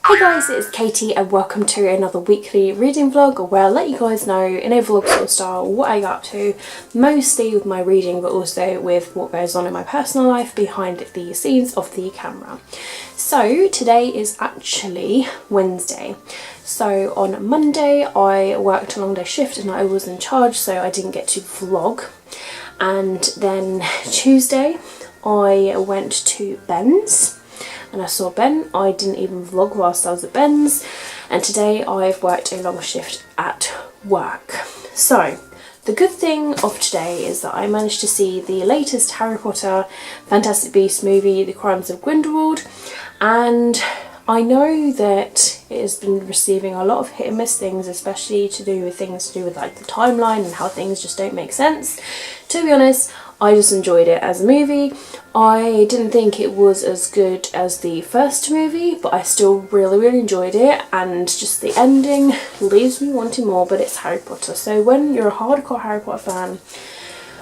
Hey guys, it's Katie and welcome to another weekly reading vlog where I'll let you guys know in a vlog sort of style what I get up to, mostly with my reading but also with what goes on in my personal life behind the scenes of the camera. So today is actually Wednesday. So on Monday I worked a long day shift and I was in charge, so I didn't get to vlog. And then Tuesday I went to Ben's and I saw Ben. I didn't even vlog whilst I was at Ben's, and today I've worked a long shift at work. So the good thing of today is that I managed to see the latest Harry Potter Fantastic Beasts movie, The Crimes of Grindelwald, and I know that it has been receiving a lot of hit and miss things, especially to do with like the timeline and how things just don't make sense. To be honest, I just enjoyed it as a movie. I didn't think it was as good as the first movie, but I still really enjoyed it, and just the ending leaves me wanting more, but it's Harry Potter. So when you're a hardcore Harry Potter fan,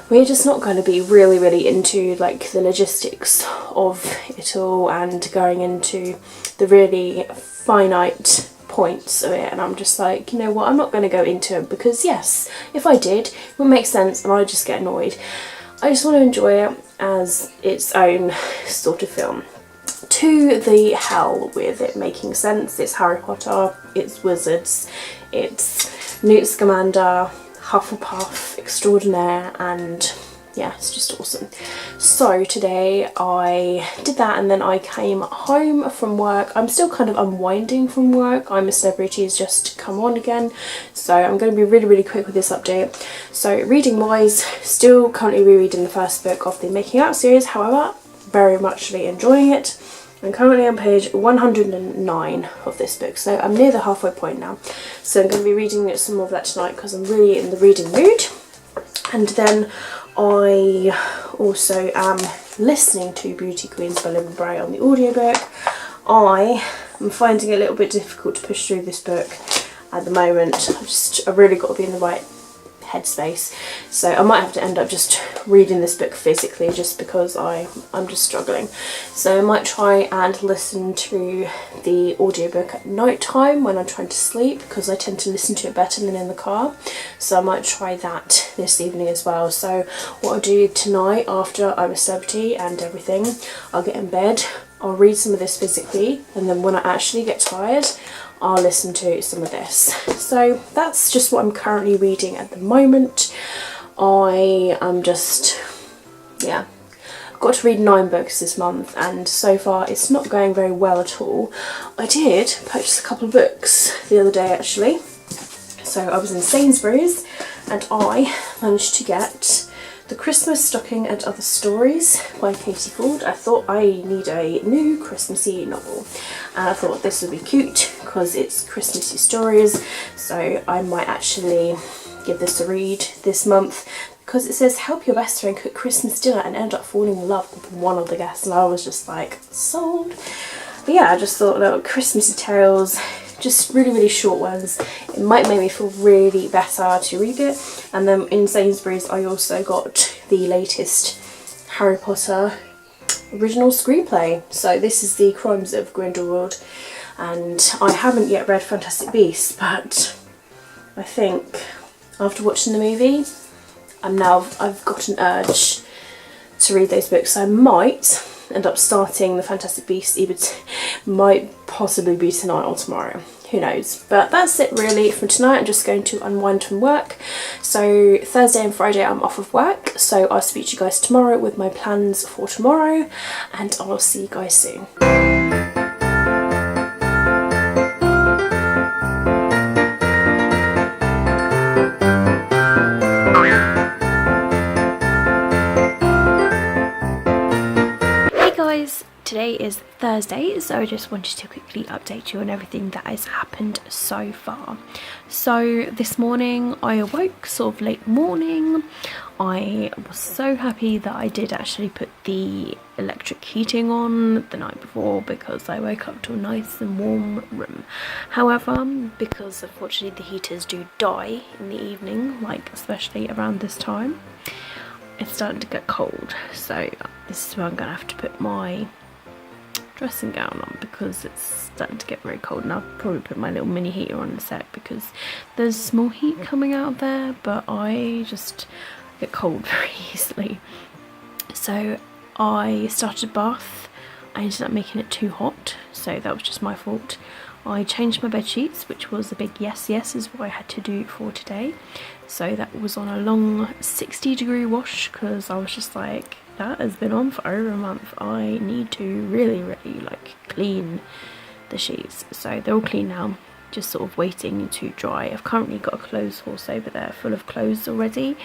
we're just not going to be really into like the logistics of it all and going into the really finite points of it, and I'm just like, you know what, I'm not going to go into it, because yes, if I did, it would make sense and I'd just get annoyed. I just want to enjoy it as its own sort of film. To the hell with it making sense. It's Harry Potter, it's wizards, it's Newt Scamander, Hufflepuff extraordinaire, and yeah, it's just awesome. So today I did that, and then I came home from work. I'm still kind of unwinding from work. I'm a Celebrity has just come on again, so I'm going to be really quick with this update. So reading wise, still currently rereading the first book of the Making Out series, however very muchly enjoying it. I'm currently on page 109 of this book, so I'm near the halfway point now. So I'm going to be reading some more of that tonight because I'm really in the reading mood. And then I also am listening to Beauty Queens by Libba Bray on the audiobook. I am finding it a little bit difficult to push through this book at the moment. I've really got to be in the right headspace, so I might have to end up just reading this book physically just because I'm just struggling. So I might try and listen to the audiobook at night time when I'm trying to sleep, because I tend to listen to it better than in the car. So I might try that this evening as well. So what I'll do tonight, after I'm a Celebrity and everything, I'll get in bed, I'll read some of this physically, and then when I actually get tired, I'll listen to some of this. So that's just what I'm currently reading at the moment. I am just, yeah, I've got to read 9 books this month, and so far it's not going very well at all. I did purchase a couple of books the other day actually. So I was in Sainsbury's and I managed to get The Christmas Stocking and Other Stories by Katie Ford. I thought I need a new Christmassy novel, and I thought this would be cute because it's Christmassy stories, so I might actually give this a read this month, because it says help your best friend cook Christmas dinner and end up falling in love with one of the guests, and I was just like, sold. But yeah, I just thought little Christmassy tales, just really short ones. It might make me feel really better to read it. And then in Sainsbury's I also got the latest Harry Potter original screenplay. So this is The Crimes of Grindelwald, and I haven't yet read Fantastic Beasts, but I think after watching the movie I've got an urge to read those books. So I might end up starting the Fantastic Beasts, either might possibly be tonight or tomorrow, who knows. But that's it really for tonight. I'm just going to unwind from work. So Thursday and Friday I'm off of work, so I'll speak to you guys tomorrow with my plans for tomorrow, and I'll see you guys soon. Today is Thursday, so I just wanted to quickly update you on everything that has happened so far. So this morning I awoke sort of late morning. I was so happy that I did actually put the electric heating on the night before, because I woke up to a nice and warm room. However, because unfortunately the heaters do die in the evening, like especially around this time, it's starting to get cold. So this is where I'm gonna have to put my dressing gown on because it's starting to get very cold, and I'll probably put my little mini heater on in a sec because there's small heat coming out of there, but I just get cold very easily. So I started a bath. I ended up making it too hot, so that was just my fault. I changed my bed sheets, which was a big yes is what I had to do for today. So that was on a long 60-degree wash because I was just like, that has been on for over a month. I need to really like clean the sheets. So they're all clean now, just sort of waiting to dry. I've currently got a clothes horse over there full of clothes already,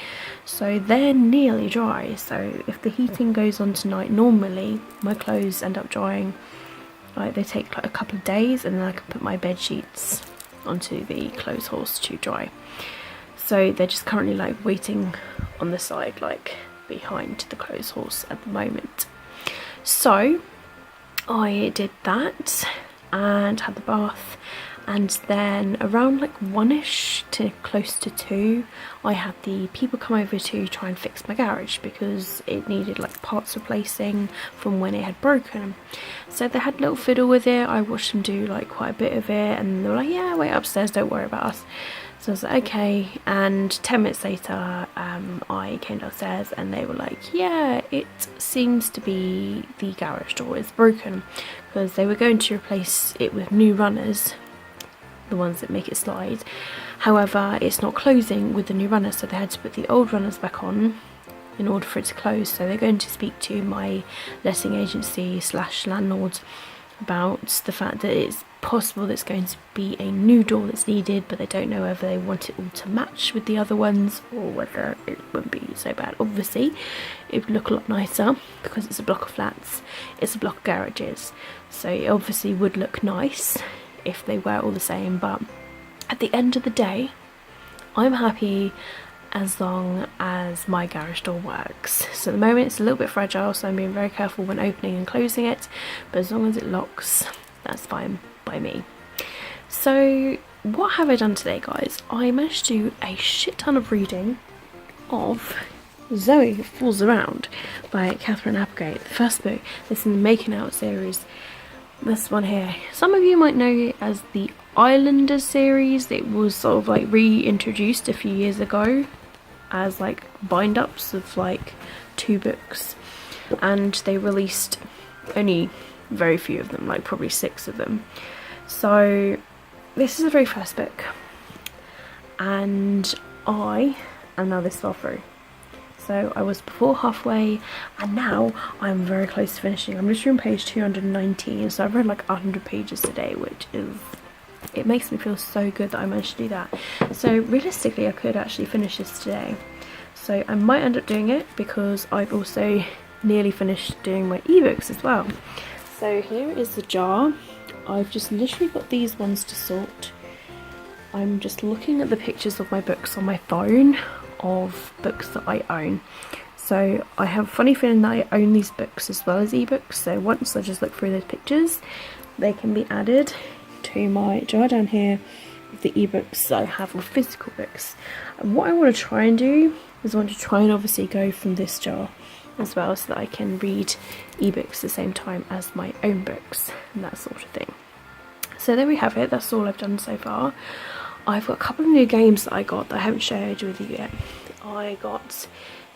so they're nearly dry. So if the heating goes on tonight, normally my clothes end up drying, like they take like a couple of days, and then I can put my bed sheets onto the clothes horse to dry. So they're just currently like waiting on the side, like behind the clothes horse at the moment. So I did that and had the bath, and then around like 1ish to close to 2, I had the people come over to try and fix my garage because it needed like parts replacing from when it had broken. So they had a little fiddle with it. I watched them do like quite a bit of it, and they were like, yeah, wait upstairs, don't worry about us. So I was like, okay. And 10 minutes later, I came downstairs and they were like, yeah, it seems to be the garage door is broken, because they were going to replace it with new runners, the ones that make it slide. However, it's not closing with the new runners, so they had to put the old runners back on in order for it to close. So they're going to speak to my letting agency / landlord about the fact that it's possible there's going to be a new door that's needed, but they don't know whether they want it all to match with the other ones or whether it wouldn't be so bad. Obviously it would look a lot nicer because it's a block of flats, it's a block of garages, so it obviously would look nice if they were all the same. But at the end of the day, I'm happy as long as my garage door works. So at the moment it's a little bit fragile, so I'm being very careful when opening and closing it, but as long as it locks, that's fine by me. So what have I done today, guys? I managed to do a shit ton of reading of Zoe Fools Around by Catherine Applegate, the first book that's in the Making Out series. This one here, some of you might know it as the Islanders series. It was sort of like reintroduced a few years ago as like bind-ups of like 2 books, and they released only very few of them, like probably 6 of them. So this is the very first book, and I am now this far through. So I was before halfway, and now I'm very close to finishing. I'm literally on page 219, so I've read like 100 pages today, which is, it makes me feel so good that I managed to do that. So realistically I could actually finish this today, so I might end up doing it because I've also nearly finished doing my ebooks as well. So here is the jar. I've just literally got these ones to sort. I'm just looking at the pictures of my books on my phone of books that I own. So I have a funny feeling that I own these books as well as ebooks, so once I just look through those pictures, they can be added to my jar down here of the ebooks that I have, or physical books. And what I want to try and do is I want to try and obviously go from this jar as well, so that I can read ebooks at the same time as my own books and that sort of thing. So there we have it, that's all I've done so far. I've got a couple of new games that I got that I haven't shared with you yet. I got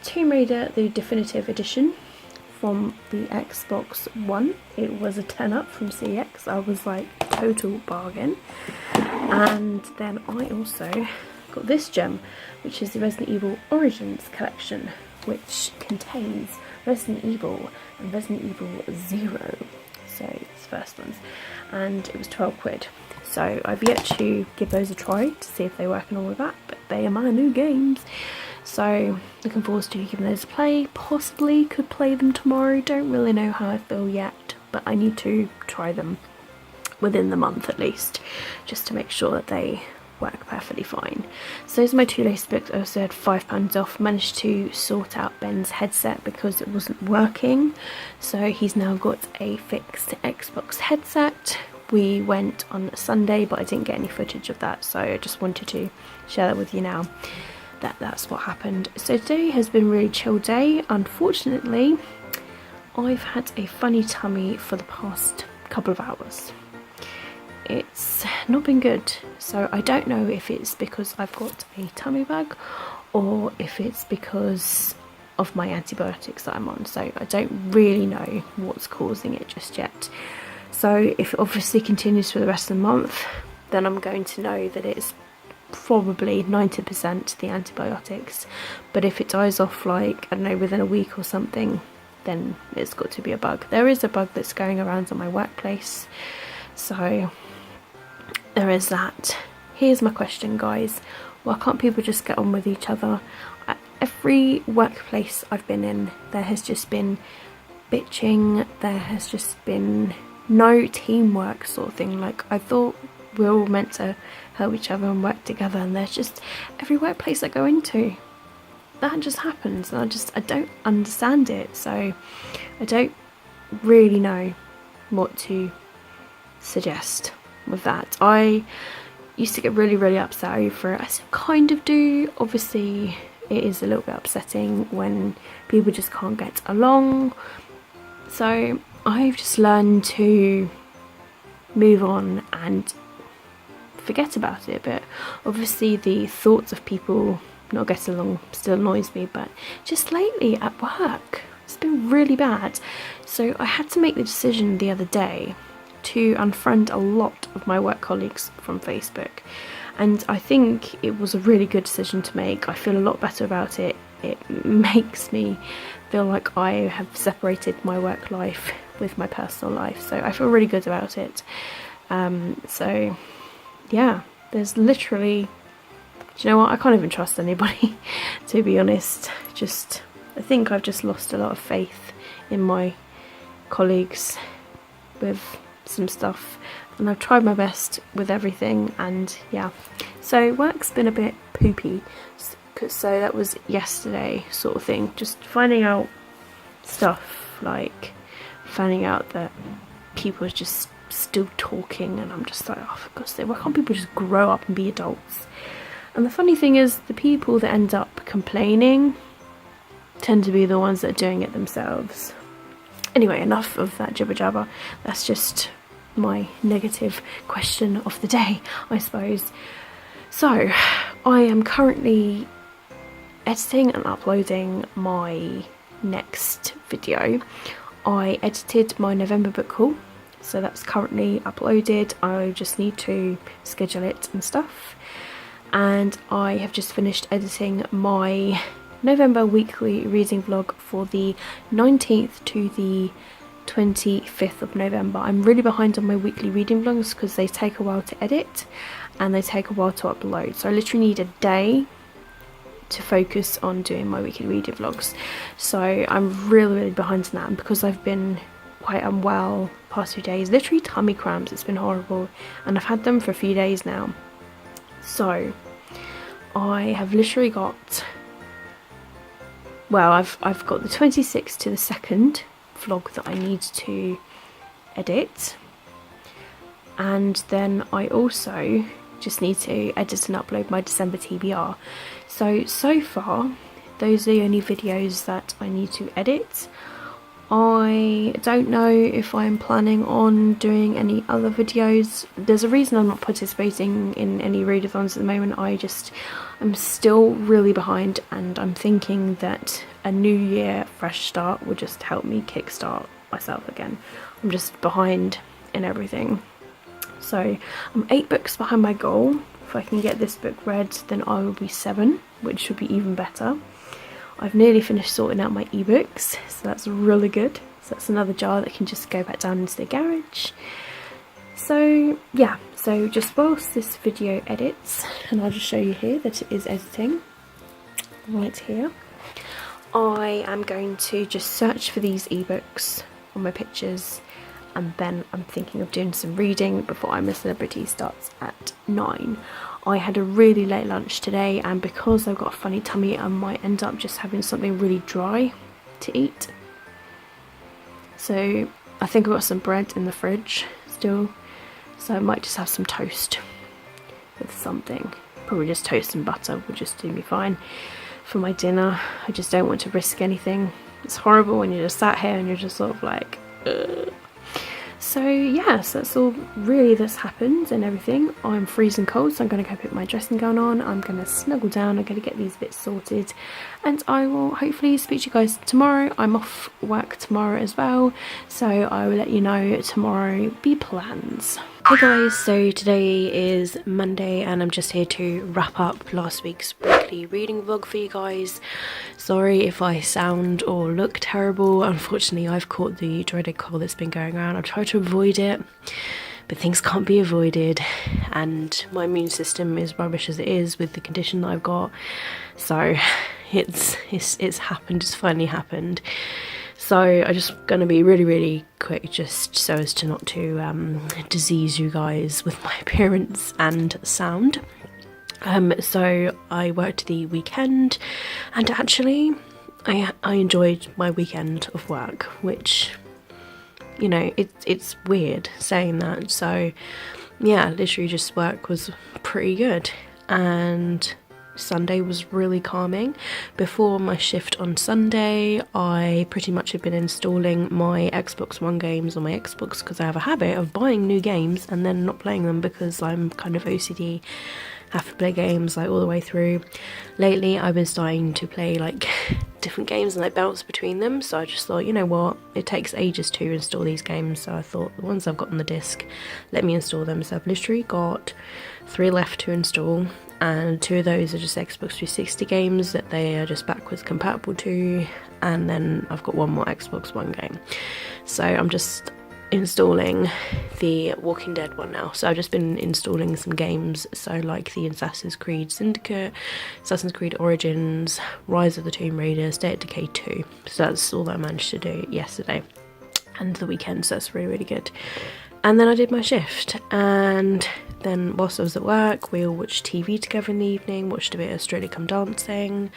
Tomb Raider the Definitive Edition from the Xbox One. It was a 10 up from CX. I was like, total bargain. And then I also got this gem, which is the Resident Evil Origins collection, which contains Resident Evil and Resident Evil 0. So it's the first ones, and it was 12 quid. So I've yet to give those a try to see if they work and all of that, but they are my new games. So looking forward to giving those a play. Possibly could play them tomorrow, don't really know how I feel yet, but I need to try them within the month at least, just to make sure that they work perfectly fine. So those are my 2 latest books. I also had £5 off. Managed to sort out Ben's headset because it wasn't working, so he's now got a fixed Xbox headset. We went on Sunday, but I didn't get any footage of that, so I just wanted to share that with you now. That's what happened. So today has been a really chill day. Unfortunately, I've had a funny tummy for the past couple of hours. It's not been good, so I don't know if it's because I've got a tummy bug or if it's because of my antibiotics that I'm on, so I don't really know what's causing it just yet. So if it obviously continues for the rest of the month, then I'm going to know that it's probably 90% the antibiotics. But if it dies off, like, I don't know, within a week or something, then it's got to be a bug. There is a bug that's going around on my workplace, so there is that. Here's my question, guys. Why can't people just get on with each other? Every workplace I've been in, there has just been bitching, there has just been no teamwork sort of thing. Like, I thought we're all meant to help each other and work together, and there's just, every workplace I go into, that just happens, and I don't understand it. So I don't really know what to suggest with that. I used to get really upset over it. I still kind of do. Obviously it is a little bit upsetting when people just can't get along, so I've just learned to move on and forget about it. But obviously the thoughts of people not getting along still annoys me. But just lately at work, it's been really bad. So I had to make the decision the other day to unfriend a lot of my work colleagues from Facebook, and I think it was a really good decision to make. I feel a lot better about it. It makes me feel like I have separated my work life with my personal life, so I feel really good about it. So yeah, there's literally, do you know what, I can't even trust anybody to be honest. I think I've just lost a lot of faith in my colleagues with some stuff, and I've tried my best with everything, and yeah. So work's been a bit poopy, so that was yesterday sort of thing, just finding out stuff, like finding out that people are just still talking, and I'm just like, oh, for God's sake, why can't people just grow up and be adults? And the funny thing is, the people that end up complaining tend to be the ones that are doing it themselves. Anyway, enough of that jibber jabber. That's just my negative question of the day, I suppose. So I am currently editing and uploading my next video. I edited my November book haul, so that's currently uploaded. I just need to schedule it and stuff. And I have just finished editing my November weekly reading vlog for the 19th to the 25th of November. I'm really behind on my weekly reading vlogs because they take a while to edit and they take a while to upload, so I literally need a day to focus on doing my weekly reading vlogs. So I'm really behind on that, and because I've been quite unwell the past few days, literally tummy cramps, it's been horrible, and I've had them for a few days now. So I have literally got, well, I've got the 26th to the 2nd vlog that I need to edit, and then I also just need to edit and upload my December TBR. So far those are the only videos that I need to edit. I don't know if I'm planning on doing any other videos. There's a reason I'm not participating in any readathons at the moment. I'm still really behind, and I'm thinking that a new year fresh start would just help me kickstart myself again. I'm just behind in everything. So I'm 8 books behind my goal. If I can get this book read, then I will be 7, which should be even better. I've nearly finished sorting out my ebooks, so that's really good. So that's another jar that can just go back down into the garage. So yeah, so just whilst this video edits, and I'll just show you here that it is editing right here, I am going to just search for these ebooks on my pictures, and then I'm thinking of doing some reading before I'm a Celebrity starts at 9. I had a really late lunch today, and because I've got a funny tummy, I might end up just having something really dry to eat. So I think I've got some bread in the fridge still, so I might just have some toast with something. Probably just toast and butter will just do me fine for my dinner. I just don't want to risk anything It's horrible when you're just sat here and you're just sort of like, ugh. So yes, that's all really that's happened and everything. I'm freezing cold, so I'm going to go put my dressing gown on. I'm going to snuggle down. I'm going to get these bits sorted, and I will hopefully speak to you guys tomorrow. I'm off work tomorrow as well, so I will let you know tomorrow the plans. Hey guys, so today is Monday and I'm just here to wrap up last week's weekly reading vlog for you guys. Sorry if I sound or look terrible. Unfortunately, I've caught the dreaded cold that's been going around. I've tried to avoid it, but things can't be avoided, and my immune system is rubbish as it is with the condition that I've got. So it's happened, it's finally happened. So I'm just going to be really quick, just so as to not to disease you guys with my appearance and sound. So I worked the weekend, and actually I enjoyed my weekend of work, which, you know, it's weird saying that. So yeah, literally just work was pretty good, and Sunday was really calming. Before my shift on Sunday, I pretty much had been installing my Xbox One games on my Xbox, because I have a habit of buying new games and then not playing them because I'm kind of OCD, have to play games like all the way through. Lately I've been starting to play like different games and like bounce between them, so I just thought, you know what, it takes ages to install these games, so I thought the ones I've got on the disc, let me install them. So I've literally got 3 left to install, and 2 of those are just Xbox 360 games that they are just backwards compatible to, and then I've got 1 more Xbox One game. So I'm just installing the Walking Dead one now. So I've just been installing some games, so like the Assassin's Creed Syndicate, Assassin's Creed Origins, Rise of the Tomb Raider, State of Decay 2. So that's all that I managed to do yesterday and the weekend, so that's really good. And then I did my shift, and then whilst I was at work, we all watched TV together in the evening, watched a bit of Strictly Come Dancing,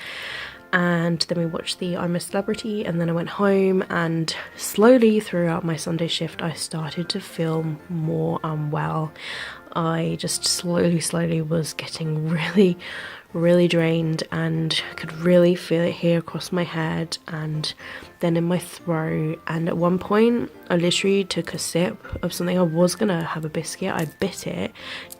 and then we watched the I'm a Celebrity, and then I went home, and slowly throughout my Sunday shift I started to feel more unwell. I just slowly was getting really drained, and I could really feel it here across my head and then in my throat. And at one point I literally took a sip of something. I was gonna have a biscuit, I bit it,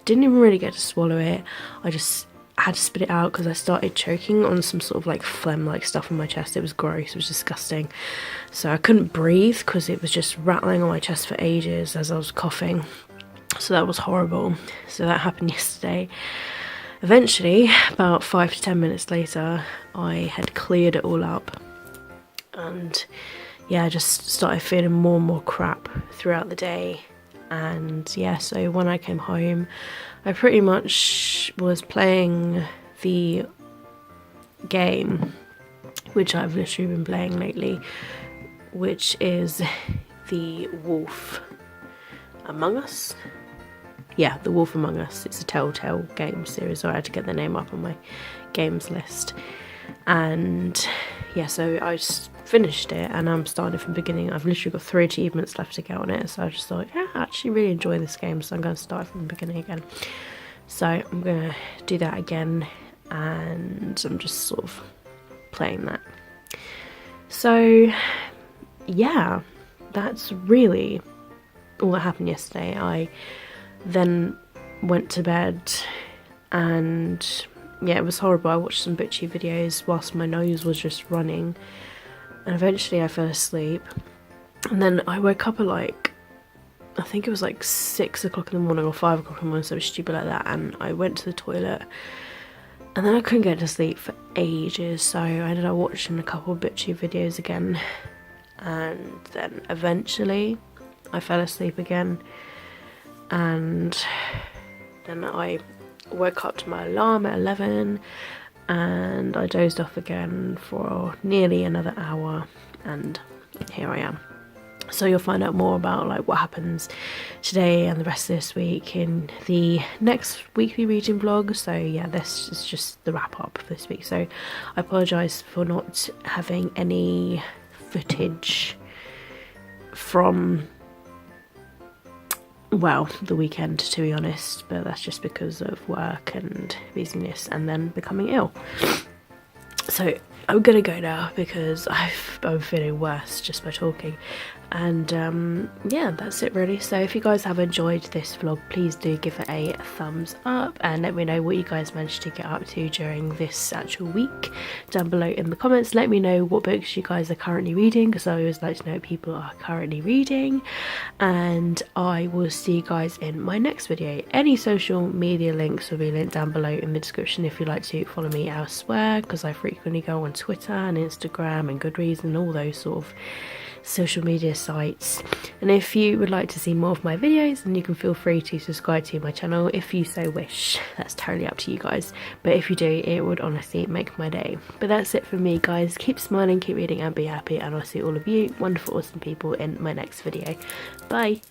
didn't even really get to swallow it, I just had to spit it out because I started choking on some sort of like phlegm like stuff in my chest. It was gross, it was disgusting. So I couldn't breathe because it was just rattling on my chest for ages as I was coughing. So that was horrible. So that happened yesterday. Eventually, about 5 to 10 minutes later, I had cleared it all up, and yeah, I just started feeling more and more crap throughout the day. And yeah, so when I came home, I pretty much was playing the game which I've literally been playing lately, which is the Wolf Among Us. Yeah, The Wolf Among Us. It's a Telltale game series, so I had to get the name up on my games list. And yeah, so I just finished it, and I'm starting from the beginning. I've literally got 3 achievements left to get on it, so I just thought, yeah, I actually really enjoy this game, so I'm going to start from the beginning again. So I'm going to do that again, and I'm just sort of playing that. So yeah, that's really all that happened yesterday. I then went to bed, and yeah, it was horrible. I watched some butchy videos whilst my nose was just running, and eventually I fell asleep. And then I woke up at like, I think it was like 6 o'clock in the morning or 5 o'clock in the morning, so stupid like that, and I went to the toilet, and then I couldn't get to sleep for ages, so I ended up watching a couple of butchy videos again, and then eventually I fell asleep again. And then I woke up to my alarm at 11, and I dozed off again for nearly another hour, and here I am. So you'll find out more about like what happens today and the rest of this week in the next weekly reading vlog. So yeah, this is just the wrap up for this week, so I apologise for not having any footage from, well, the weekend, to be honest, but that's just because of work and busyness and then becoming ill. So I'm gonna go now because I'm feeling worse just by talking. And yeah, that's it really. So if you guys have enjoyed this vlog, please do give it a thumbs up and let me know what you guys managed to get up to during this actual week down below in the comments. Let me know what books you guys are currently reading, because I always like to know what people are currently reading. And I will see you guys in my next video. Any social media links will be linked down below in the description if you'd like to follow me elsewhere, because I frequently go on Twitter and Instagram and Goodreads and all those sort of social media sites. And if you would like to see more of my videos, then you can feel free to subscribe to my channel if you so wish. That's totally up to you guys, but if you do, it would honestly make my day. But that's it for me, guys. Keep smiling, keep reading, and be happy, and I'll see all of you wonderful awesome people in my next video. Bye.